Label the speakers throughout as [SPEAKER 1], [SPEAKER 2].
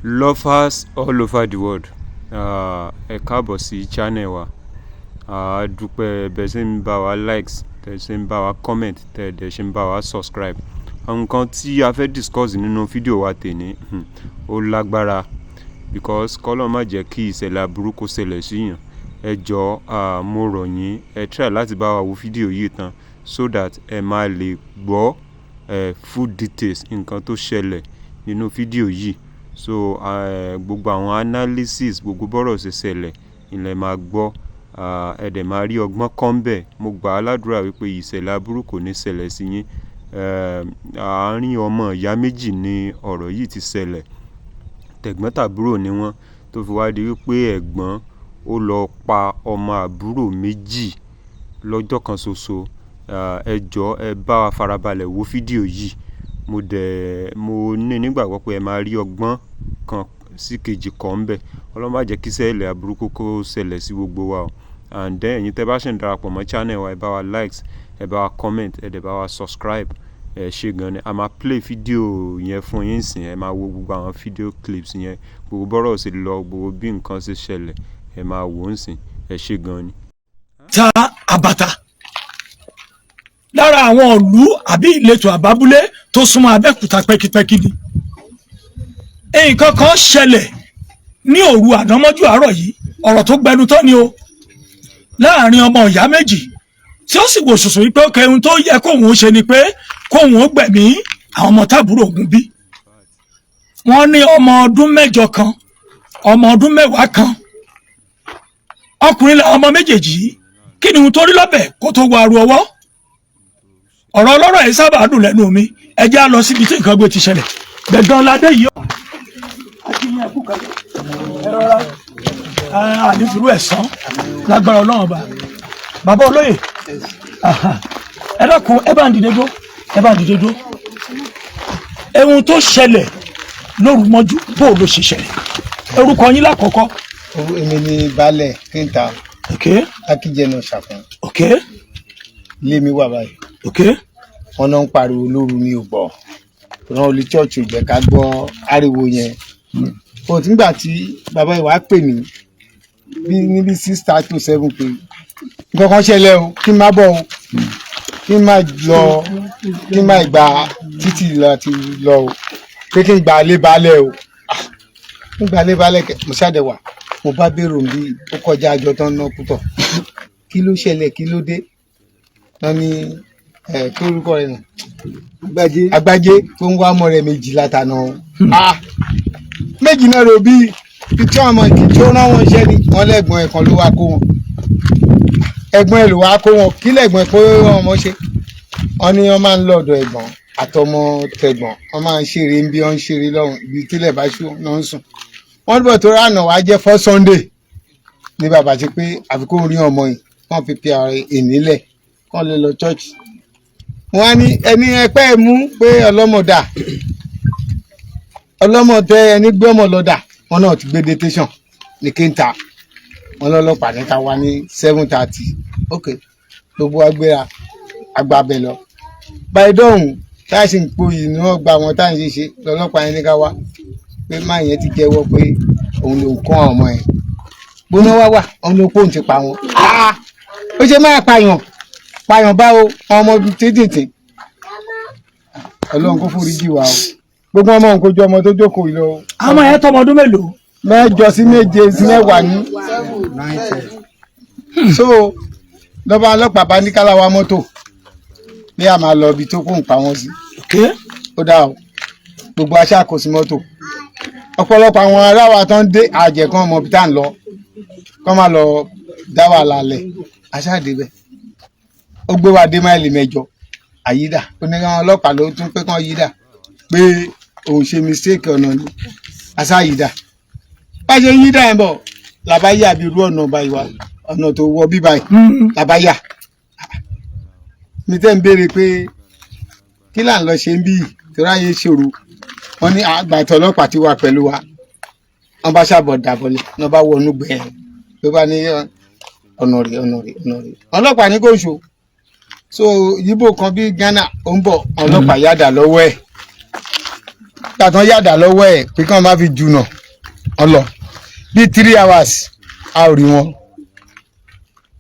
[SPEAKER 1] Lovers all over the world, ẹ káàbọ̀ sí channel wa. Dúpẹ́ bẹ́ẹ̀ ṣe ń bá wa likes, tẹ́ ṣe ń bá wa comment, tẹ́ dẹ̀ ṣe ń bá wa subscribe. Nǹkan tí a fẹ́ discuss nínú fídíò wa tèmi ó lágbára because kọ́lọ́ má jẹ́ kí ìṣẹ̀lẹ̀ aburú kó ṣẹlẹ̀ síyàn. Ẹ jọ̀ọ́ mo rọ̀ yín, ẹ try láti bá wa wo fídíò yìí tán so that ẹ máa lè gbọ́ full details nǹkan tó ṣẹlẹ̀ nínú fídíò yìí. So gbogbo àwọn analysis gbogbo bọ́rọ̀ ṣe ṣẹlẹ̀ ilẹ̀ máa gbọ́, ẹ dẹ̀ máa rí ọgbọ́n kan bẹ́ẹ̀. Mo gbà á ládùúrà wípé ìṣẹ̀lẹ̀ aburú kò ní ṣẹlẹ̀ sí yín. Àárín ọmọ ìyá méjì ni ọ̀rọ̀ yìí ti ṣẹlẹ̀. Tẹ̀gbọ́n-tàbúrò ni wọ́n tó fi wá di wípé ẹ̀gbọ́n ó lọ pa ọmọ àbúrò méjì lọ́jọ́ kan ṣoṣo. Ẹ jọ̀ọ́ ẹ bá wa farabalẹ̀ wo fídíò yìí. Mo ní nígbàgbọ́ pé ẹ máa rí ọgbọ́n kan sí kejì kan ńbẹ̀. Ọlọ́run má jẹ́ kí ìṣẹ̀lẹ̀ aburú kó ṣẹlẹ̀ sí gbogbo wa o. And then ẹ̀yin tẹ́ bá ṣe ń darapọ̀ mọ́ channel wa, ẹ bá wa likes, ẹ bá wa comment, ẹ dẹ̀ bá wa subscribe. Ẹ ṣé gan ni. A máa play fídíò yẹn fún yín sìn. Ẹ máa wo gbogbo àwọn fídíò clips yẹn. Gbogbo bọ́rọ̀ ṣe lọ, gbogbo bí nǹkan ṣe ṣẹlẹ̀, ẹ máa wò ó sìn. Ẹ ṣé gan ni.
[SPEAKER 2] Ta àbàtà lára àwọn ìlú àbí ìletò àbábúlé tó súnmọ́ Abẹ́òkúta pẹ́kípẹ́kí ni. Nǹkan kan ṣẹlẹ̀ ní òru ànámọ́jú àárọ̀ yìí, ọ̀rọ̀ tó gbẹnu tán ni o, láàrin ọmọ ìyá méjì tí ó sì wò ṣoṣo wípé ó kẹun tó yẹ kóun ó ṣe ni pé kóun ó gbẹ̀mí àwọn ọmọ tábúrò Ògún bí. Wọ́n ní ọmọ ọdún mẹ́jọ kan, ọmọ ọdún mẹ́wàá kan. Ọkùnrin làwọn ọmọ méjèèjì yìí, kí ni ohun tó rí lọ́bẹ̀ kó tó wọ aru ọwọ́? Ọ̀rọ̀ ọlọ́rọ̀ yìí sábà dùn lẹ́nu mi. Ẹ jẹ́ á lọ síbi tí nǹkan gbé ti ṣẹlẹ̀. Gbẹ̀gàn ládé yìí ọ̀. Àti ìyẹn ẹ̀kú kan. Ẹ rọra. Ànífìrú ẹ̀sán lágbára Ọlọ́run ọba. Bàbá olóyè. Ẹ dákun ẹ bá ń dìde dó. Ẹ bá ń dìde dó. Ohun tó ṣẹlẹ̀ lóru mọ́jú bó ló ṣe ṣẹlẹ̀. Orúkọ yín lákọ̀ọ́kọ́.
[SPEAKER 3] Èmi ni baálẹ̀ Kínta. Akíjẹnu Ṣàfọ̀n. Ilé mi wà báyìí. Wọ́n náà ń pariwo lóru mi ò gbọ́. Rán olè church ò jẹ́ ká gbọ́ ariwo yẹn. But nígbà tí bàbá ìwà pè mí níbi 6:30 to 7 pé nǹkan kan ṣẹlẹ̀ o, kí n má bọ̀ o, kí n má lọ, kí n má gba títì láti lọ o, pé kí n gba ilé baálẹ̀ o. N gba ilé baálẹ̀ mo ṣàdẹ̀wà, mo bá bèrò bí ó kọjá àjọ tán náà púpọ̀. Kí ló ṣẹlẹ̀, kí ló dé? Wọ́n ní kí orúkọ rẹ̀ nù Agbájé tó ń wá ọmọ rẹ̀ méjì látànà. Méjì náà rò bí tí ọmọ ìkìtì ó rán wọn iṣẹ́ ni wọ́n lẹ́gbọ̀n ẹ̀kan ló wá kó wọn. Ẹ̀gbọ́n ẹ̀ ló wá kó wọn, kí lẹ́gbọ̀n ẹ̀ kó ọmọ ṣe. Wọ́n ní wọ́n máa ń lọ́dọ̀ ẹ̀gbọ́n àtọmọ tẹ̀gbọ́n, wọ́n máa ń ṣeré bí wọ́n ń ṣeré lọ́hùn ibi tílẹ̀ bá ṣú náà ń sùn. Wọ́n dúró tó rànà wá jẹ́ fọ́ Sunday ní bàbá ṣe pé àfikún rí ọmọ yìí wọ́n fi pe ààrẹ ìnílẹ̀ kán lè lọ church. Wọ́n á ní ẹni ẹpẹ́ mú pé ọlọ́mọdà ọlọ́mọdé ẹni gbé ọmọ lọ́dà, wọn náà ti gbé dé tẹ̀sán ní Kínta. Wọn lọ́lọ́pàá ní ká wá ní 7:30. Gbogbo agbéra agbábẹ lọ. Báyìí dọ̀hùn táìsì ń po yìí ni wọ́n gba àwọn táyì ṣe lọ́lọ́pàá yẹn ní ká wá pé máa yẹn ti jẹ́wọ́ pé òun ló kọ́ àwọn ọmọ yẹn. Gbóná wá òun ló pòun ti pa wọn. Ó ṣe máa pààyàn báwo ọmọ ibi tètè. Ọlọ́run kó foríjì wa o. Gbogbo ọmọ nǹkan ojú ọmọ tó jókòó yìí lọ.
[SPEAKER 2] Àwọn ẹ̀ tọmọ ọdún mélòó?
[SPEAKER 3] 8 sí 7 sí 9 ní. So lọ́ba ọlọ́pàá bá ní kálá wa mọ́tò bí a máa lọ ibi tó kó ń pa wọ́n sí. Ó dá o, gbogbo aṣá kò sí mọ́tò. Ọ̀pọ̀lọpọ̀ àwọn ará wa tán dé àjẹ̀kan ọmọ ibi tá à ń lọ kán máa lọ dá wà lálẹ́ aṣá débẹ̀. Ó gbé wa dé máìlì 8 àyídà. Ó ní káwọn ọlọ́pàá ló tún pé kán yídà pé òun ṣe mistake ọ̀nà ni aṣá yídà. Bá ṣe yídà ẹ̀ bọ̀ làbá yà bí irú ọ̀nà báyìí wá, ọ̀nà tó wọ bí báyìí làbá yà. Mi tẹ́ ń béèrè pé kí là ń lọ ṣe ń bí tó ráyè ṣòro. Wọ́n ní àgbàtọ̀ ọlọ́pàá ti wà pẹ̀lú wa. Wọ́n bá ṣàbọ̀ dàbọ̀lẹ̀ lọ́ bá wọnú gbẹ̀ẹ́ ló bá ní ọ̀nà rẹ̀. Ọlọ́pàá ní kò ṣó. So yíbò kan bí Ghana ó ń bọ̀ ọlọ́pàá yàdà lọ́wọ́ ẹ̀. tàtàn yàdà lọ́wọ́ ẹ̀ pé kí wọ́n má fi jùnà ọlọ bí 3 hours a ò rí wọn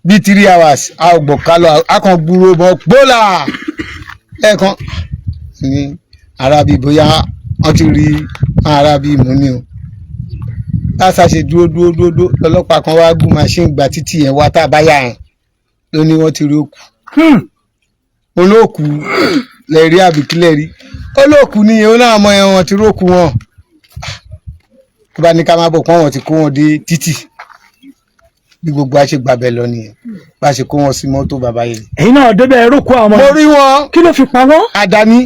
[SPEAKER 3] bí 3 hours a ò gbọ̀ kálọ̀ a kàn gbúrò mọ́ gbólà lẹ́ẹ̀kan ní arábì bóyá wọ́n ti rí arábì mú ni o láṣà ṣe dúró lọ́lọ́pàá kan wá gùn machine gba títì yẹn wá tá a bá yà yẹn ló ní wọ́n ti rí òkú olóòkú lẹ́rí àbíkílẹ̀ rí olóòkú nìyẹn ó náà mọ ẹ̀ wọ́n ti rí òkú wọn tó bá ní ká má bọ̀ pọ́n wọn ti kó wọn dé títì bí gbogbo a ṣe gbàbẹ̀ lọ nìyẹn bá a ṣe kó wọn sí mọ́tò bàbá yẹn.
[SPEAKER 2] ẹ̀yin náà débẹ̀ rókò àwọn.
[SPEAKER 3] mo rí wọn.
[SPEAKER 2] kí ló fi pa wọ́n.
[SPEAKER 3] àdá ni.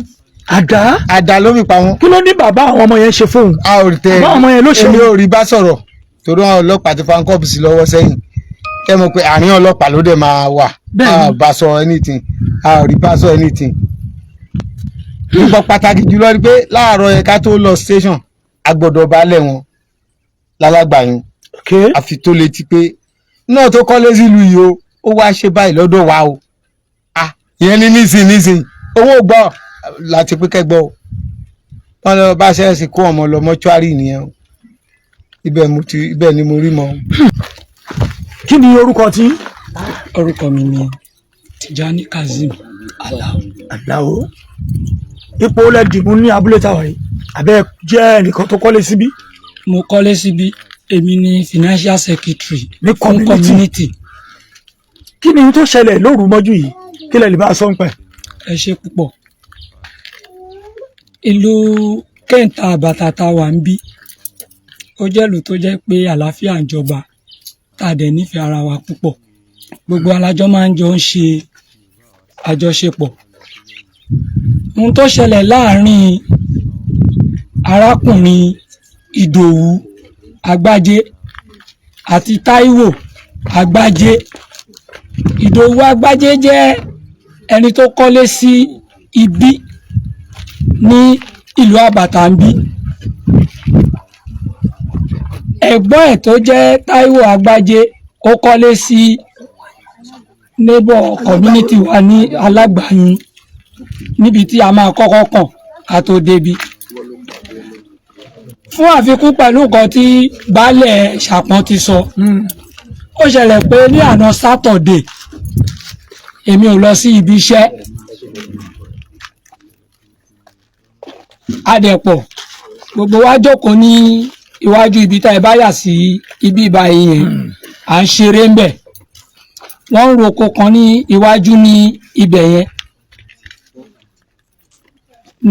[SPEAKER 3] àdá ló fi pa wọ́n.
[SPEAKER 2] kí ló ní bàbá àwọn ọmọ yẹn ṣe fóun.
[SPEAKER 3] a ò tẹ
[SPEAKER 2] bàbá ọmọ yẹn ló ṣe.
[SPEAKER 3] èmi ò rí bá sọ̀rọ̀ torí àwọn ọlọ́pàá ti fa kọ́ọ̀bù sí lọ́wọ́ sẹ́yìn kẹ́ mọ̀ pé àárín ọlọ́pàá ló dẹ̀ máa wà a ò bá sọ anything a ò rí bá sọ anything. nípa pàtàkì jùlọ ni pé láàárọ̀ yẹn ká tó lọ station a gbọ́dọ̀ balẹ̀ wọn lálágbàyún àfi tó létí pé náà tó kọ́lé sílùú yìí o ó wá ṣe báyìí lọ́dọ̀ wa o ìyẹn ní nísìn owó gbọ́ láti pé kẹ́gbọ́ o wọ́n lọ bá ṣẹ́ẹ̀sì kó ọmọ lọ mọ́ṣúárì nìyẹn o ibẹ̀ ni mo rí mọ́.
[SPEAKER 2] kí ni orúkọ tí.
[SPEAKER 4] orúkọ mi ni Tijani Kazeem
[SPEAKER 2] Alao ipò lẹ́dìmú ní abúlé tàwa yìí àbẹ́ jẹ́ ẹnìkan tó kọ́lé síbí.
[SPEAKER 4] mo kọ́lé síbí èmi ni financial secretary ní community.
[SPEAKER 2] kí ni tó ṣẹlẹ̀ lóru mọ́jú yìí kí lẹ lè bá a sọ ń pẹ́.
[SPEAKER 4] ẹ ṣe púpọ̀ ìlú kẹ́ńtà àbàtàtà wà ń bí ó jẹ́ ìlú tó jẹ́ pé àlàáfíà ń jọba tá a dẹ̀ nífẹ̀ẹ́ ara wa púpọ̀ gbogbo alájọ máa ń jọ ń ṣe àjọṣepọ̀. ohun tó ṣẹlẹ̀ láàrin arákùnrin Ìdòwú Agbájé àti Táíwò Agbájé. Ìdòwú Agbájé jẹ́ ẹni tó kọ́lé sí ibí ní ìlú Àbàtà ń bí. ẹ̀gbọ́n ẹ̀ tó jẹ́ Táíwò Agbájé ó kọ́lé sí neighbor community wa ní Alágbàyún níbi tí a máa kọ́kọ́ kàn ká tó débi. fún àfikún pẹ̀lú nǹkan tí baálẹ̀ Ṣàpọ́n ti sọ ó ṣẹlẹ̀ pé ní àná Sátọ̀dé èmi ò lọ sí ibi iṣẹ́ adẹ̀pọ̀ gbogbo wa jókòó ní iwájú ibi tá ẹ bá yà sí ibi ìbáyìí yẹn à ń ṣeré ń bẹ̀ wọ́n ń roko kan ní iwájú ní ibẹ̀ yẹn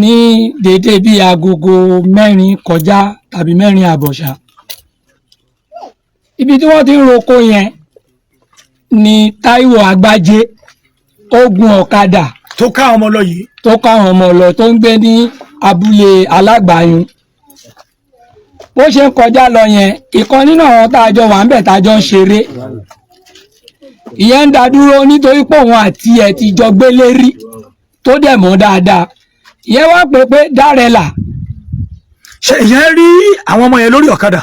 [SPEAKER 4] ní déédéé bíi agogo 4 kọjá tàbí 4 àbọ̀ṣà ibi tí wọ́n ti ń roko yẹn ni Táíwò Agbájé ó gun ọ̀kadà
[SPEAKER 2] tó ká ọmọ lọ yìí
[SPEAKER 4] tó ká àwọn ọmọ lọ tó ń gbé ní abúlé Alágbàyún bó ṣe ń kọjá lọ yẹn ìkan nínú àwọn tá a jọ wà ń bẹ̀ tá a jọ ń ṣeré ìyẹn ń dá dúró nítorí pé òun àti ẹ̀ ti jọ gbélé rí tó dẹ̀ mọ́ dáadáa ìyẹn wá pé dárẹ́là.
[SPEAKER 2] ṣe ìyẹn rí àwọn ọmọ yẹn lórí ọ̀kadà.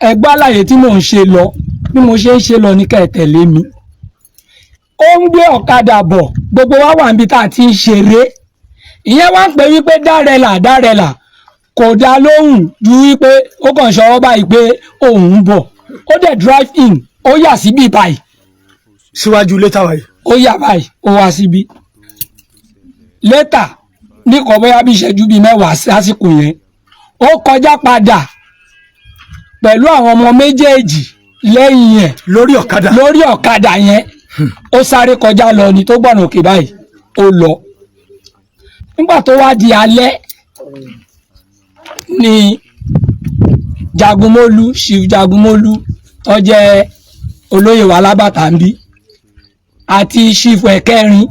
[SPEAKER 4] ẹgbẹ́ àlàyé tí mò ń ṣe lọ bí mo ṣe ń ṣe lọ ní ká ẹ tẹ̀lé mi ó ń gbé ọ̀kadà bọ̀ gbogbo wa wà níbi tá a ti ń ṣeré ìyẹn wá ń pè wípé dárẹ́là kò dá lóhùn ju wípé ó kàn ṣọwọ́ báyìí pé òun ń bọ̀ ó dẹ̀ drive in ó yà síbí báyìí.
[SPEAKER 2] síwájú létà wáyé.
[SPEAKER 4] ó yà báyìí ó wá síbí létà ní kò bóyá bí ìṣẹ́jú bíi 10 sí àsìkò yẹn ó kọjá padà pẹ̀lú àwọn ọmọ méjèèjì lẹ́yìn ẹ̀
[SPEAKER 2] lórí
[SPEAKER 4] ọ̀kadà yẹn ó sáré kọjá lọ ni tó gbọ̀nà òkè báyìí ó lọ nígbà tó wá di alẹ́ ni Chief Jagunmólú tó jẹ́ olóyè wa lábàtà ń bí àti Chief ẹ̀kẹrin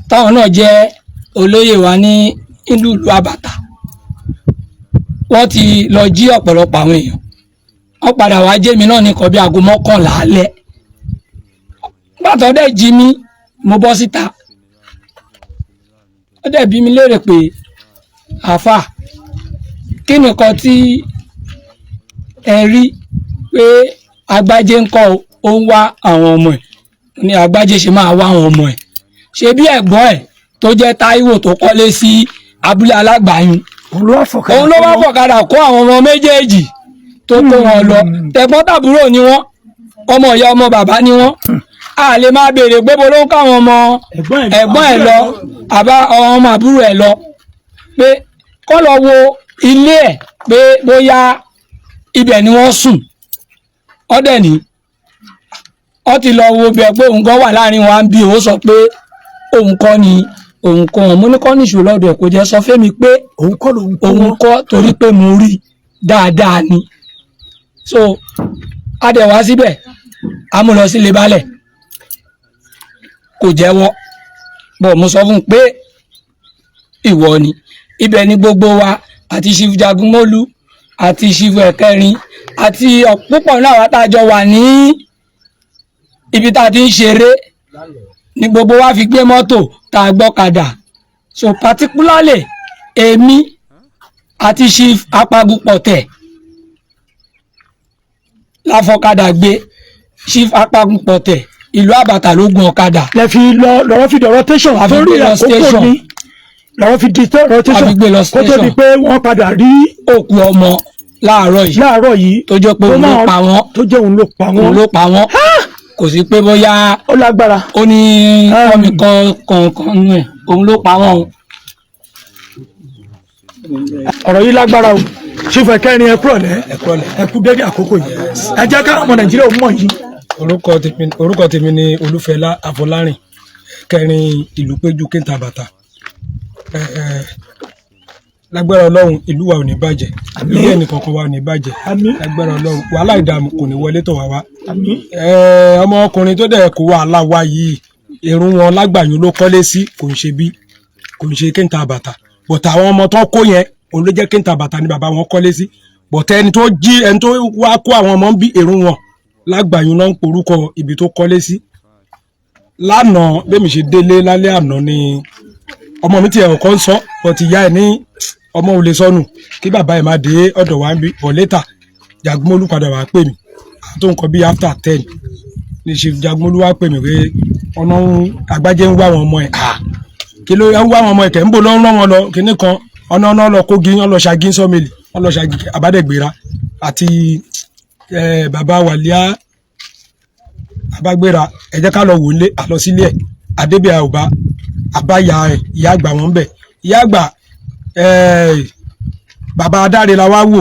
[SPEAKER 4] táwọn náà jẹ́ olóyè wa ní ìlú Àbàtà wọ́n ti lọ jí ọ̀pọ̀lọpọ̀ àwọn èèyàn wọ́n padà wá jẹ́ mi náà ní nǹkan bí aago 11 alẹ́ gbàtọ́ dẹ̀ jí mi mo bọ́ síta ó dẹ̀ bí mi léèrè pé àfà kí nìkan tí ẹ rí pé Agbájé ń kọ́ ó ń wá àwọn ọmọ ẹ̀ ní Agbájé ṣe máa wá àwọn ọmọ ẹ̀ ṣe bí ẹ̀gbọ́n ẹ̀ tó jẹ́ Táíwò tó kọ́lé sí abúlé Alágbàyún
[SPEAKER 2] òun ló
[SPEAKER 4] wá fọ̀kadà kó àwọn ọmọ méjèèjì tó kó wọn lọ tẹ̀gbọ́n tàbúrò ni wọ́n ọmọ ìyá ọmọ bàbá ni wọ́n a lè máa béèrè pé bó ló ń káwọn ọmọ ẹ̀gbọ́n ẹ̀ lọ àbá ọmọ àbúrò ẹ̀ lọ pé kọ́ lọ wo ilé ẹ̀ pé bóyá ibẹ̀ ni wọ́n sùn ọ̀dẹ̀ ní ọ ti lọ wo bẹ̀ pé òun kan wà láàrin wọn bí òun sọ pé òun kọ́ ni òun kọ́ wọn mo ní kọ́ níṣó lọ́dọ̀ ẹ̀ kò jẹ́ sọ fẹ́mi pé òun kọ́ torí pé mo rí dáadáa ni so adẹ̀wá síbẹ̀ amúlọ sílé balẹ̀ kò jẹ́wọ́ bọ̀ mo sọ fún un pé ìwọ ni ibẹ̀ ni gbogbo wa àti ṣífù Jagunmólú àti ṣífù ẹ̀kẹrin àti púpọ̀ náà wá tá a jọ wà ní ibi tá a ti ń ṣeré ni gbogbo wa fi gbé mọ́tò tá a gbọ́kadà so particularly èmi àti ṣífù Apagupọ̀tẹ̀ láfọ̀kadà gbé ṣífù Apagupọ̀tẹ̀ ìlú Àbàtà ló gun ọ̀kadà.
[SPEAKER 2] lẹ fi lọ́wọ́ fi dọ̀rọ̀ tẹ̀sán àtúndì àkókò ní lọ́wọ́ fi di dọ̀rọ̀ tẹ̀sán kó tó di pé wọ́n padà rí
[SPEAKER 4] òkú ọmọ láàárọ̀ yìí tó jẹ́ pé òun ló pa wọ́n
[SPEAKER 2] tó jẹ́ òun ló pa wọ́n
[SPEAKER 4] kò sí pé bóyá
[SPEAKER 2] ó lágbára
[SPEAKER 4] ó ní ọmọ kan nù ẹ̀ òun ló pa wọ́n o.
[SPEAKER 2] ọ̀rọ̀ yìí lágbára o ṣífù ẹ̀kẹrin ẹ kú dédé àkókò yìí ẹ jẹ́ ká ọmọ Nàìjíríà ó mọ̀ yìí.
[SPEAKER 5] orúkọ tèmi ni Olúfẹ́lá Afọlárìn kẹrin ìlú péjú kéńtà bàtà lágbára Ọlọ́run ìlú wa ò ní bàjẹ́ ilé ẹnìkankan wa ò ní bàjẹ́ lágbára Ọlọ́run wàhálà ìdààmú kò ní wọlé tọ̀ wá. ọmọ ọkùnrin tó dẹ̀ kó wàhálà wá yìí irun wọn lágbàáyún ló kọ́lé sí kò ń ṣe kéńtà bàtà bọ̀tà àwọn ọmọ tó kó yẹn òun ló jẹ́ kéńtà bàtà ni bàbá wọn kọ́lé sí bọ̀tà ẹni tó wá kó àwọn ọmọ ń bí irun wọn lágbàáyún náà ń porúkọ ibi tó kọ́lé sí. lánàá bẹ́ẹ̀ mi ṣe délé lálẹ́ àná ni ọmọ mi tiẹ̀ ọ̀kan sọ ọ̀ ti yá ẹ̀ ní ọmọ ò lè sọnù kí bàbá ẹ̀ má dé ọ̀dọ̀ wa ń bí bọ̀ létà Jagunmólú padà wá pè mí tó nǹkan bíi after 10 ní ṣe Jagunmólú wá pè mí pé ọ̀nà Àgbájé ń wá àwọn ọmọ ẹ̀ kí ló ń wá àwọn ọmọ ẹ̀ kẹ́ ń bò lọ́wọ́ wọn lọ kíní kan ọ̀nà lọ kógi ọ̀nà ṣàgí sọ́mìlì ọ̀nà ṣàgí àbádẹ́gbéra àti bàbá wàlíà abágbéra ẹ jẹ́ ká lọ wò lé àlọ sílé ẹ̀ adébíà ọba àbáyà ẹ̀ ìyá àgbà wọn bẹ̀ ìyá àgbà bàbá adáre la wá wò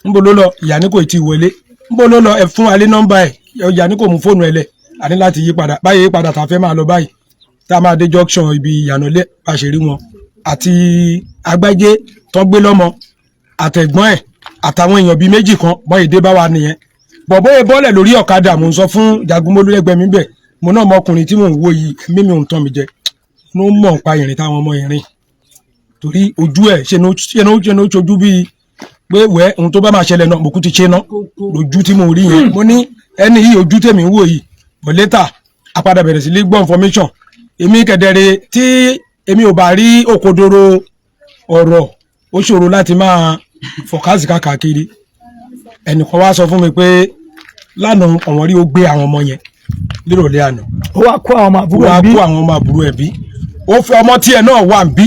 [SPEAKER 5] ńbo ló lọ ìyá ní kò tí ì wọlé ńbo ló lọ ẹ fún alẹ́ nọ́mbà ẹ̀ ìyá ní kò mú fóònù ẹ̀ lẹ̀ àní láti yí padà báyìí yí padà tá a fẹ́ máa lọ báyìí tá a máa dé junction ibi ìyànà lé àṣírí wọn àti Àgbájé tó gbé lọ́mọ àtẹ̀gbọ́n ẹ̀ àtàwọn èèyàn bíi méjì kan bọ́ èdè bá wa nìyẹn bọ̀bọ́ yẹn bọ́lẹ̀ lórí ọ̀kadà mò ń sọ fún Jagunmólú lẹ́gbẹ̀ẹ́ mi bẹ̀ mo náà mọ ọkùnrin tí mò ń wò yìí mímí òun tán mi jẹ ló mọ̀ ń pa ìrìn táwọn ọmọ ìrìn torí ojú ẹ̀ ṣe ní ó ṣojú bíi pé wẹ́ ohun tó bá máa ṣẹlẹ̀ náà mòkú ti ṣe ná lójú tí mo rí yẹn mo ní ẹni yìí ojú tèmi ń wò yìí bọ̀ létà apadà bẹ̀rẹ̀ sí lé gbọ́ information èmi kẹ̀dẹ̀rẹ̀ tí èmi ò bá rí òkodoro ọ̀rọ̀ ó ṣòro láti máa fọ̀kásì káàkiri ẹnìkan wá sọ fún mi pé lánàá ọ̀wọ́n rí ó gbé àwọn ọmọ yẹn nírọ̀lẹ́ àná
[SPEAKER 2] ó wá kó àwọn ọmọ àbúrò
[SPEAKER 5] ẹ̀ bí ó fẹ́ ọmọ tí ẹ̀ náà wà ń bí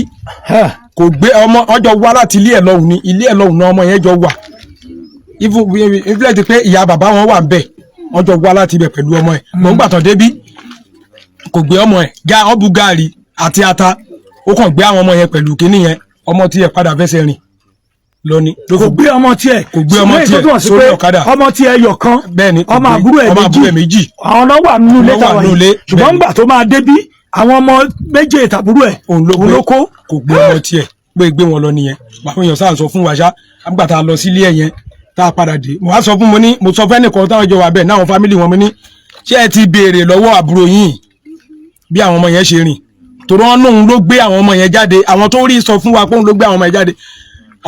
[SPEAKER 5] kò gbé ọmọ ọjọ́ wá láti ilé ẹ̀ lọ́hùn ní ilé ẹ̀ lọ́hùn náà ọmọ yẹn jọ wà ìfúnlẹ̀ ti pé ìyá bàbá wọn wà ń bẹ̀ wọ́n jọ wá láti ibẹ̀ pẹ̀lú ọmọ ẹ̀ mọ̀ ń gbàtàn débí kò gbé ọmọ ẹ̀ ọbù gaàrí àti ata ó kàn gbé àwọn ọmọ yẹn pẹ̀lú kínní yẹn ọmọ tí ẹ̀ padà fẹsẹ̀ rìn lónìí.
[SPEAKER 2] kò gbé ọmọ tiẹ̀
[SPEAKER 5] sórí ọ̀kadà
[SPEAKER 2] ọmọ tiẹ̀ yọ̀kan ọmọ àbúrò ẹ̀ méjì àwọn náà wà nínú ilé táwa yìí ṣùgbọ́n nígbà tó máa débí àwọn ọmọ méje tàbúrò ẹ̀ òun ló kó.
[SPEAKER 5] kò gbé ọmọ tiẹ̀ gbé wọn lọ nìyẹn àwọn èèyàn sáà sọ fún wa ṣá nígbà tá a lọ sílé ẹ̀ yẹn tá a padà dé mo wá sọ fún mo sọ fẹ́nìkan táwọn jọ wà bẹ́ẹ̀ náà fámìlì wọn mo ní ṣé ẹ ti béèrè lọ́wọ́ àbúrò yìí bí àwọn ọmọ yẹn ṣe rìn torí wọn lóun ló gbé àwọn ọmọ yẹn jáde àwọn tó rí sọ fún wa pé òun ló gbé àwọn ọmọ yẹn jáde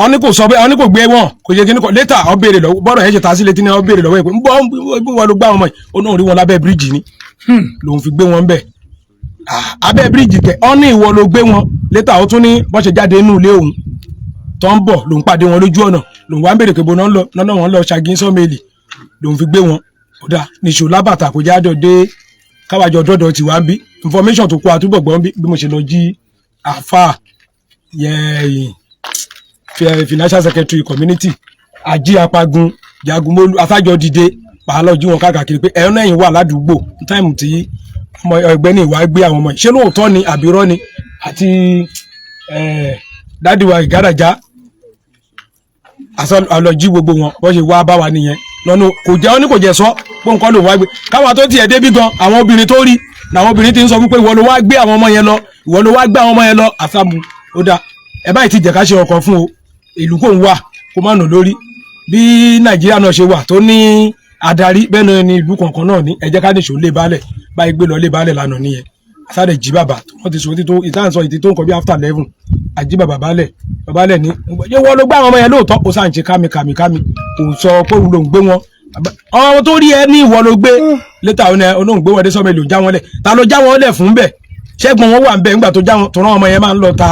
[SPEAKER 5] ọ̀ní kò sọ bẹ́ẹ̀ ọ̀ní kò gbé wọn kò ṣe kíní kan létà ọ béèrè lọ́wọ́ bọ́dọ̀ yẹn ṣe ta sí létí ní ọ béèrè lọ́wọ́ ẹ̀ pé ń wọn ló gbá àwọn ọmọ yìí ó náà rí wọn lábẹ́ bíríìjì ni lòun fi gbé wọn bẹ̀ abẹ́ bíríìjì kẹ ọ̀ní ìwọ ló gbé wọn létà ó tún ní bọ́n ṣe jáde inú ilé òun tó ń bọ̀ lòun pàdé wọn lójú ọ̀nà lòun wá ń béèrè pé bó náà wọn lọ ṣàgín sọ́mẹ́lì lòun fi gbé wọn kódà níṣó lábàtà kò jáde dé káwájọ dọ́dọ̀ ti wá ń bí information tó kó àtúbọ̀ gbọ́n bí mo ṣe lọ jí àáfàá yẹn financial secretary community ají apagun jagunmólú asájọ dìde pàálọ̀ jí wọn káàkiri pé ẹ̀rọ náà yìí wà ládùúgbò táìmù tí ọmọ ẹgbẹ́ ìwà gbé àwọn ọmọ yìí ṣé lóòótọ́ ni àbírọ́ ni àti dádìwà ìgádàjá àlọ́jí gbogbo wọn bọ́ ṣe wá bá wa nìyẹn lọ́nà kò jẹ́ ọ́ ní kò jẹ́ sọ pé nǹkan ló wá gbé káwọn tó tiẹ̀ débí gan àwọn obìnrin tó rí làwọn obìnrin ti ń sọ fún pé ìwọ ló wá gbé àwọn ọmọ yẹn lọ ìwọ ló wá gbé àwọn ọmọ yẹn lọ àsàmù ó dáa ẹ báyìí ti jẹ́ ká ṣe ọkàn fún o ìlú kò ń wà kó má nà lórí bí nàìjíríà náà ṣe wà tó ní adarí bẹ́ẹ̀ náà ni ìlú kọ̀ọ̀kan náà ní ẹ jẹ́ ká nìṣó lé baálẹ̀ báyìí gbé lọ lé baálẹ̀ lánàá nìyẹn sáré jí bàbá wọ́n ti sọ ìtàn ìtì tó nǹkan bí after 11 àjí bàbá baálẹ̀ ní ṣé wọ́n ló gbá àwọn ọmọ yẹn lóòótọ́ kó sáà ń ṣe kámi kò sọ pé òun ló ń gbé wọn ọmọ tó rí ẹ ní ìwọ ló gbé létà olóhùn gbé wọn dé sọmọ èlò já wọn lẹ̀ ta ló já wọn lẹ̀ fún bẹ́ẹ̀ ṣẹ́gun wọn wà ń bẹ̀ nígbà tó já wọn tó rán ọmọ yẹn máa ń lọ ta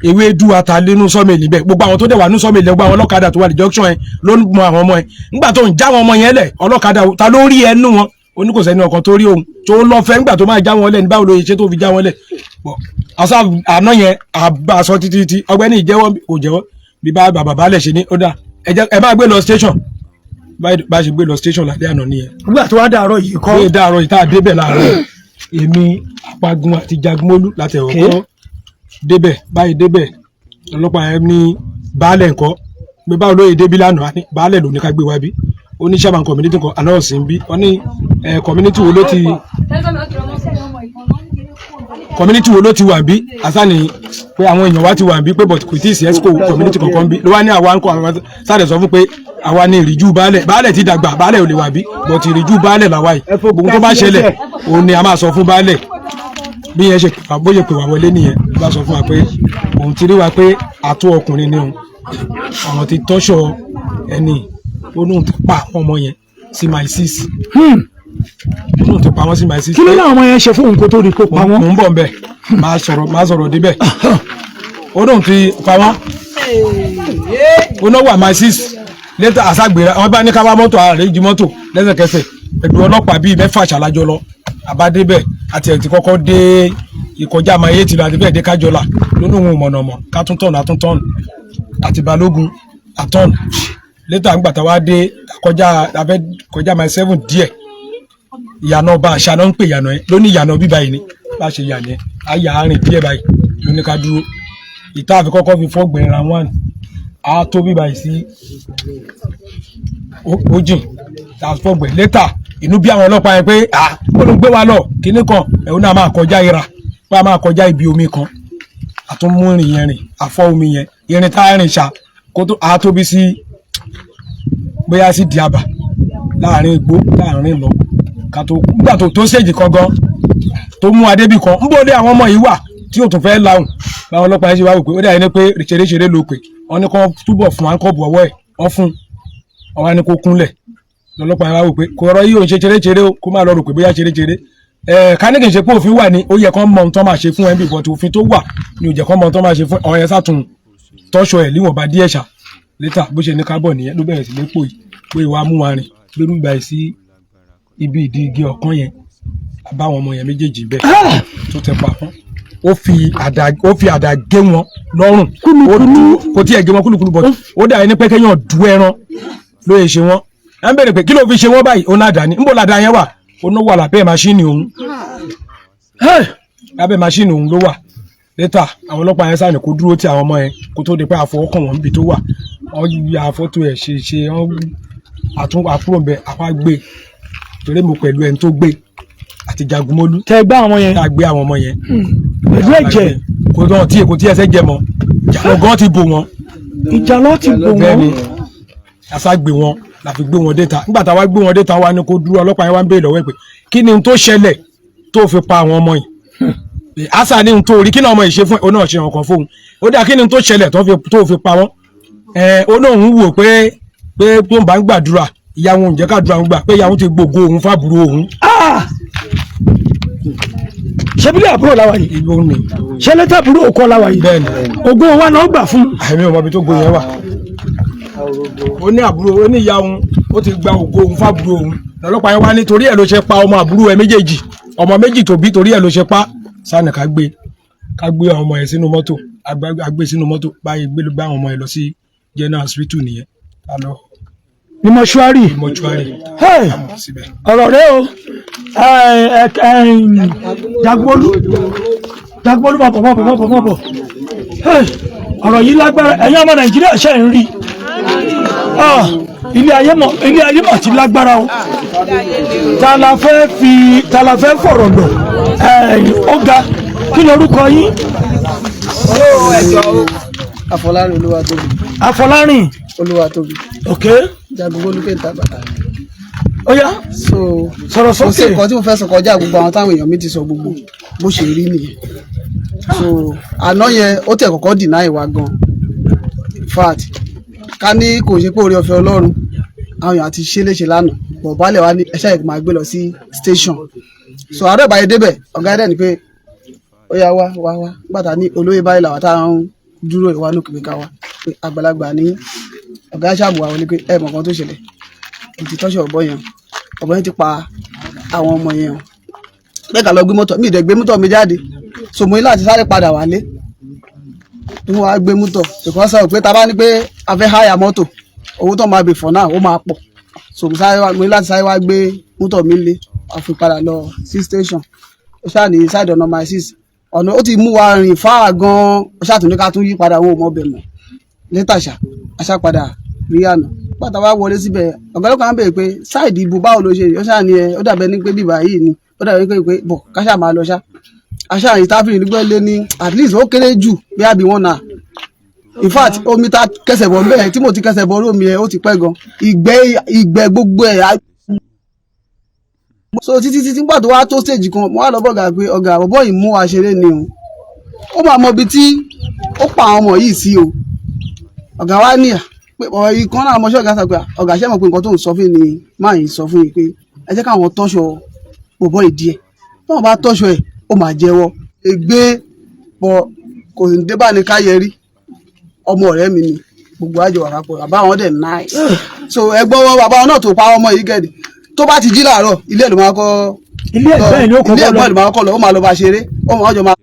[SPEAKER 5] ewédú ata nínú sọmẹlì bẹ́ẹ̀ gbogbo àwọn tó dẹ̀ wà nínú sọmẹlì gbogbo àwọn ọlọ́kadà tó wà ní junction yẹn ló ń mọ àwọn ọmọ yẹn nígbà tó ń já wọn ọmọ yẹn lẹ̀ ọlọ́kadà ta ló rí ẹnu wọn oníkòsẹ́ni ọkàn tó rí ohun tó lọ fẹ́ nígbà tó máa já wọn lẹ̀ ní báwo ló yẹ ṣe tó fi já wọn lẹ̀ àṣà àná yẹn àbáṣọ títí ọgbẹ́ni ìjẹ́wọ́ kò jẹ́wọ́ bí bá bàbá balẹ̀ ṣe ní ó dà ẹ bá gbé lọ station bá ṣe gbé lọ station láti àná nìyẹn.
[SPEAKER 2] nígbà tó wá dàárọ̀ yìí kọ́.
[SPEAKER 5] ó dàárọ̀ yìí tá a débẹ̀ láàárọ̀ èmi apagun àti jagunmólú láti ẹ̀wọ̀n kọ́ débẹ̀ báyìí débẹ̀ ọlọ́pàá yẹn ní baálẹ̀ nǹkan pé báwo lóye débí lánàá baálẹ̀ ló ní ká gbé wá bí oníṣàmà community kan aláwọ̀sìn bí wọ́n ní community wo ló ti wà bí àsáni pé àwọn èèyàn wa ti wà bí pé but kò tí ì sí esco community kankan bí ló wá ní àwa ń kọ àwọn sáré sọ fún pé àwa ní ìrìjú baálẹ̀ ti dàgbà baálẹ̀ ò lè wà bí but ìrìjú baálẹ̀ làwa yìí gbogbo tó bá ṣẹlẹ̀ òun ni a máa sọ fún baálẹ̀ bí yẹn ṣe bóyá pè wá wọlé nìyẹn bá sọ fún wa pé òun ti rí wa pé àtó ọkùnrin ni òun àwọn ti tọ́ṣọ ẹni olóhùn ti pa àwọn ọmọ yẹn sí my sis olóhùn ti pa wọ́n sí my sis.
[SPEAKER 2] kí ló náà ọmọ yẹn ṣe fún òun kó tó rí kó pa wọ́n.
[SPEAKER 5] mò ń bọ̀ nbẹ̀ máa sọ̀rọ̀ débẹ̀ olóhùn ti pa wọ́n onáwó my sis lẹ́tà àṣàgbèrè àwọn bá ní ká wá mọ́tò ààrẹ jí mọ́tò lẹ́sẹ̀kẹsẹ̀ ẹ̀dùn ọlọ́pàá bíi mẹ́fà ṣàlájọ lọ àbádébẹ̀ àti ẹ̀ ti kọ́kọ́ dé ìkọjá máa yé tìlú àti bẹ́ẹ̀ dé kájọlá lónìí òun mọ̀nàmọ̀ kátúntọ̀nù àtúntọ̀nù àti balógun àtọ̀nù létà ńgbà tá wá dé kọjá máa 7 díẹ̀ ìyànà ọba àṣà náà ń pè ìyànà ẹ lóní ìyànà bíbá yìí ni bá ṣe yànà ẹ àyà àárín díẹ̀ báyìí lóní ká dúró ìta àfi kọ́kọ́ fi fọ́gbẹ̀rẹ̀ ra 1 á tó bíbá yìí sí ojìn fọ́gbẹ̀ létà inú bí àwọn ọlọ́pàá yẹn pé ó ló ń gbé wa lọ kíní kan ẹ̀hún náà máa kọjá ìra pé a máa kọjá ibi omi kan àtúnmú ìrìn yẹn rìn àfọ́ omi yẹn irin tá a rìn ṣá kó tó a tóbi sí bóyá sí Diaba láàrin igbó láàrin lọ ká tó nígbà tó ṣèjì kan gan tó mú adébì kan ń bóde àwọn ọmọ yìí wà tí ó tún fẹ́ láwùn báwọn ọlọ́pàá yẹn ṣe wá wò pé ó dà ní pé ṣeréṣeré ló pè wọ́n ní kó túbọ̀ fún àńkọ́bù ọwọ́ ẹ̀ wọ́n fún ọwọ́ ni kó kúnlẹ̀ lọ́lọ́pàá yẹn wá wò pé kò rọ yìí ò ń ṣe ṣeréṣeré o kó má lọ rò pé bóyá ṣeréṣeré káníkì ṣe pé òfin wà ní ó yẹ kán mọ ohun tó máa ṣe fún ẹ bí ìbọn tí òfin tó wà ní ó jẹ́ kán mọ ohun tó máa ṣe fún ọ̀rẹ́ sátún tọ́ṣọ ẹ̀ níwọ̀nba díẹ̀ ṣá létà bó ṣe ní kábọ̀ nìyẹn ló bẹ̀rẹ̀ sí ní pò yìí pé ìwà mú wa rìn lórí ìgbà yìí sí ibi ìdí igi ọ̀kan yẹn àbáwọn ọmọ yẹn méjèèjì bẹ́ẹ̀ tó tẹ pa fún ó fi àdá gé wọn lọ́rùn kò tí ẹ̀ gé wọn kúlùkúlù bọ̀ ó dà ẹni pé kéèyàn du ẹran ló yẹ ṣe wọn ẹ ń bèrè pé kí ló fi ṣe wọn báyìí ó náà dà ní nbó làdá yẹn wà ó náà wà lábẹ́ máṣíìnì òun lábẹ́ máṣíìnì òun ló wà létà àwọn ọlọ́pàá yẹn sáà kó dúró tí àwọn ọmọ yẹn kó tó di pé àfọwọ́kàn wọn níbi tó wà wọ́n ya fọ́tò ẹ̀ ṣe àtúrò bẹ apá gbé torí mo pẹ̀lú ẹni tó gbé àti jagunmólú.
[SPEAKER 2] tẹ gbá àwọn yẹn.
[SPEAKER 5] tá a gbé àwọn ọmọ yẹn.
[SPEAKER 2] pẹ̀lú ẹ̀jẹ̀.
[SPEAKER 5] kò tí ẹsẹ̀ jẹ mọ́ ìjàlọ́ ti bò wọ́n.
[SPEAKER 2] ìjàlọ́ ti bò wọ́n.
[SPEAKER 5] bẹ́ẹ̀ni àṣà gbé wọn la fi gbé wọn déta nígbà tá a wá gbé wọn déta wa ni kó dúró ọlọ́pàá yẹn wá ń béèrè lọ́wọ́ ẹ̀ pé kí ni tó ṣẹlẹ̀ tó fi pa àwọn ọmọ yìí àṣà ni tó rí kí ni ọmọ yìí ṣe fún ẹ ó náà ṣe ọkàn fóun ó dà kí ni tó ṣẹlẹ̀ tó fi pa wọ́n ó náà ń wò pé tó ń bá ń gbàdúrà ìyàwó òun jẹ́ kàdúrà ń gbà pé ìyàwó ti gbogbo òun fábùrò òun.
[SPEAKER 2] ṣé bí àbúrò làwà yìí ṣé lẹ́tà àbúrò kọ́ làwà yìí
[SPEAKER 5] bẹ́ẹ̀ni
[SPEAKER 2] ògo wa náà gbà fún.
[SPEAKER 5] àmì ọmọ ibi tó go yẹn wà ó ní àbúrò ó ní ìyá òun ó ti gba ògo òun fábùrò òun lọ́lọ́pàá yẹn wá ní torí ẹ̀ ló ṣe pa ọmọ àbúrò ẹ̀ méjèèjì ọmọ méjì tó bí torí ẹ̀ ló ṣe pa sáà ní ká gbé àwọn ọmọ yẹn sínú mọ́tò agbé sínú mọ́tò báyìí gbé bá àwọn ọmọ ẹ lọ sí general hospital nìyẹn a lọ
[SPEAKER 2] ní mọ́ṣúárì
[SPEAKER 5] mọ́ṣúárì síbẹ̀.
[SPEAKER 2] ọ̀rọ̀ rẹ o Jagbolu mọ̀pọ̀ ọ̀rọ̀ yìí lágbára ẹ̀yin ọmọ Nàìjíríà ṣe ń rí ilé ayé mọ̀ ti lágbára o ta la fẹ́ fọ̀rọ̀ lọ ọ̀gá kí lorúkọ yín.
[SPEAKER 6] Afọlárin Olúwatóbi.
[SPEAKER 2] Afọlárin
[SPEAKER 6] Olúwatóbi.
[SPEAKER 2] ok.
[SPEAKER 6] Jagbolu kẹta bàtà.
[SPEAKER 2] ó yá sọ̀rọ̀ sókè.
[SPEAKER 6] kò sí nǹkan tí mo fẹ́ sọ kọjá gbogbo àwọn táwọn èèyàn mi ti sọ gbogbo bó ṣe rí nìyẹn. so àná yẹn ó tẹ̀ kọ́kọ́ deny wa gan. In fact ká ní kò ṣe pé oore ọ̀fẹ́ Ọlọ́run àwọn èèyàn ti ṣe léṣe lánàá bọ̀ baálẹ̀ wa ní ẹ̀ṣẹ́ yẹn máa gbé lọ sí station. so àárẹ̀ báyìí débẹ̀ ọ̀gá ẹ̀dẹ̀ ni pé ó yá wá gbàtà ní olóyè báyìí làwọn táwọn dúró ìwà ní òkèké ká wa pé àgbàlagbà ní ọ̀gá ṣàbù àwọn ní pé ẹ̀ mọ̀ kan tó ṣẹlẹ̀ ètí tọ́ṣẹ̀ ọ̀bọ yẹn ti pa àwọn ọmọ yẹn o bẹ́ẹ̀ ká lọ gbé mọ́tò mi ìdẹ̀ gbé mọ́tò mi jáde so mo ní láti sáré padà wálé tí wọ́n á gbé mọ́tò ìkọ́ sọ pé ta bá ní pé a fẹ́ háyà mọ́tò owó tó máa bè fọ̀ náà ó máa pọ̀ so mo ní láti sáré wá gbé mọ́tò mi lé a fi padà lọ sí station ó ṣáà ní side ọ̀nà my sis ọ̀nà ó ti mú wa rìn fáà gan-an ó ṣáà tún ní ká tún yí padà wọn ò mọ̀ bẹ̀ mọ́ létàṣà aṣá padà rí àná pátá wá wọlé síbẹ̀ ọ̀gá ọlọ́pàá ń bèèrè pé sáìdì ìbò báwo ló ṣe rí ó ṣáà ní ó dàbẹ̀ ní pé bíbá yìí ni ó dàbẹ̀ ní pé bọ̀ káṣà máa lọ ṣá aṣá yìí tábìlì nígbà lé ní at least ó kéré jù bí àbí wọn náà in fact omi ta kẹsẹ̀ bọ̀ bẹ́ẹ̀ tí mo ti kẹsẹ̀ bọ̀ lómi ẹ̀ ó ti pẹ́ gan ìgbẹ́ gbogbo ẹ̀ so títí nígbà tó wá tó stage kan mo wá lọ bọ̀gà pé ọ̀gá àbọ̀bọ̀ yìí mú wa ṣeré ni o ó máa mọ ibi tí ó pa àwọn ọmọ yìí sí o ọ̀gá wa níyà pé ìkan náà ọmọọṣẹ́ ọ̀gá sọ pé ọ̀gá ṣẹ́ mọ̀ pé nǹkan tó ń sọ fún ni máa yìí sọ fún yìí pé ẹ jẹ́ káwọn tọ́ṣọ bọ̀bọ̀ ìdí ẹ̀ tí wọ́n bá tọ́ṣọ ẹ̀ ó máa jẹ́wọ́ ègbé pọ̀ kò ní dé bá ní káyẹrí ọmọ ọ̀rẹ́ mi ni gbogbo àjọ wà papọ̀ bàbá wọn dẹ̀ nice so ẹgbọ́n wọn bàbá wọn náà tó pa ọmọ yìí gẹ̀dẹ̀ tó bá ti jí láàárọ̀ ilé ẹ̀ ló máa kọ́ ilé ẹ̀gbọ́n ló máa kọ́ lọ ó máa lọ bá ṣeré ó máa jọ máa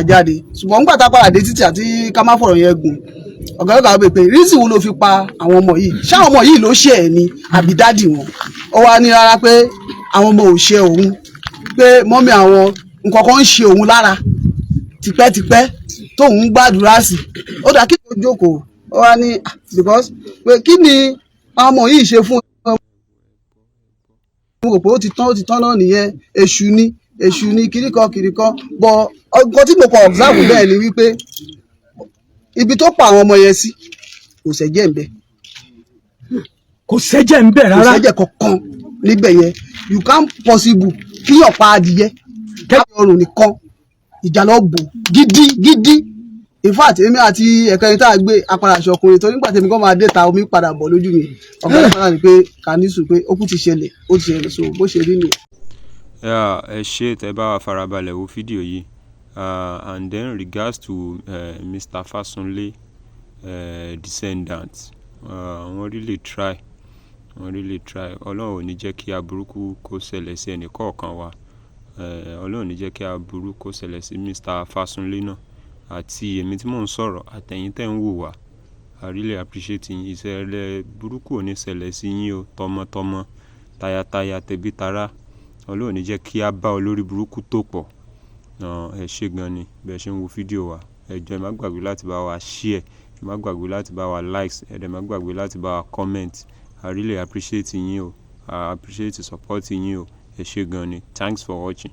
[SPEAKER 6] jáde ṣùgbọ́n nígbà tá a padà dé títì àti ká má fọ̀rọ̀ yẹn gùn ọ̀gá ọ̀gá bèè pé rísì wo ló fi pa àwọn ọmọ yìí ṣáwọn ọmọ yìí ló ṣe ẹ̀ ni àbí dádì wọn ó wá ní rárá pé àwọn ọmọ ò ṣe òun pé mọ́mí àwọn nǹkan kan ń ṣe òun lára tipẹ́tipẹ́ tóun ń gbàdúrà sí ó dà kí ló jókòó ó wá ní because pé kí ni àwọn ọmọ yìí ṣe fún mo rò pé ó ti tán náà nìyẹn èṣù ni kìríkan bọ ọgbọ́n tí mo kọ observe bẹ́ẹ̀ ni wípé ibi tó pa àwọn ọmọ yẹn sí kò sẹ́jẹ̀ ń bẹ.
[SPEAKER 2] kò sẹ́jẹ̀ ń bẹ rárá.
[SPEAKER 6] kò sẹ́jẹ̀ kankan níbẹ̀ yẹn you can possible kíyàn pa adìyẹ kẹ́kẹ́ ọrùn nìkan ìjàlọ gbò gidi in fact èmi àti ẹ̀kẹ́rin tá a gbé apara aṣọ ọkùnrin tó nígbà tèmi kọ́ máa dé ta omi padà bọ̀ lójú mi ọ̀gá ọ̀gá ni pé kàníṣù pé ó kú ti ṣẹlẹ̀ ó ti ṣẹlẹ̀ so bó ṣe rí nìyẹn.
[SPEAKER 1] ẹ ṣe tẹ́ bá wa farabalẹ̀ wo fídíò yìí and then regards to Mr. Fasunle descendants wọ́n really try ọlọ́run ò ní jẹ́ kí aburúkú kó ṣẹlẹ̀ sí ẹnì kọ̀ọ̀kan wa ọlọ́run ò ní jẹ́ kí aburú kó ṣẹlẹ̀ sí Mr. Fasunle náà àti èmi tí mò ń sọ̀rọ̀ àtẹ̀yin tẹ́ ń wò wá I really appreciate yín ìṣẹ̀lẹ̀ burúkú ò ní ṣẹlẹ̀ sí yín o tọmọtọmọ tayátayá tẹbí tará ọlọ́run ò ní jẹ́ kí a bá olórí burúkú tó pọ̀ ẹ ṣé gan ni bẹ́ẹ̀ ṣe ń wo fídíò wa ẹ jọ̀ọ́ ẹ má gbàgbé láti bá wa share ẹ má gbàgbé láti bá wa likes ẹ dẹ̀ má gbàgbé láti bá wa comment I really appreciate yín o I appreciate support yín o ẹ ṣé gan ni thanks for watching.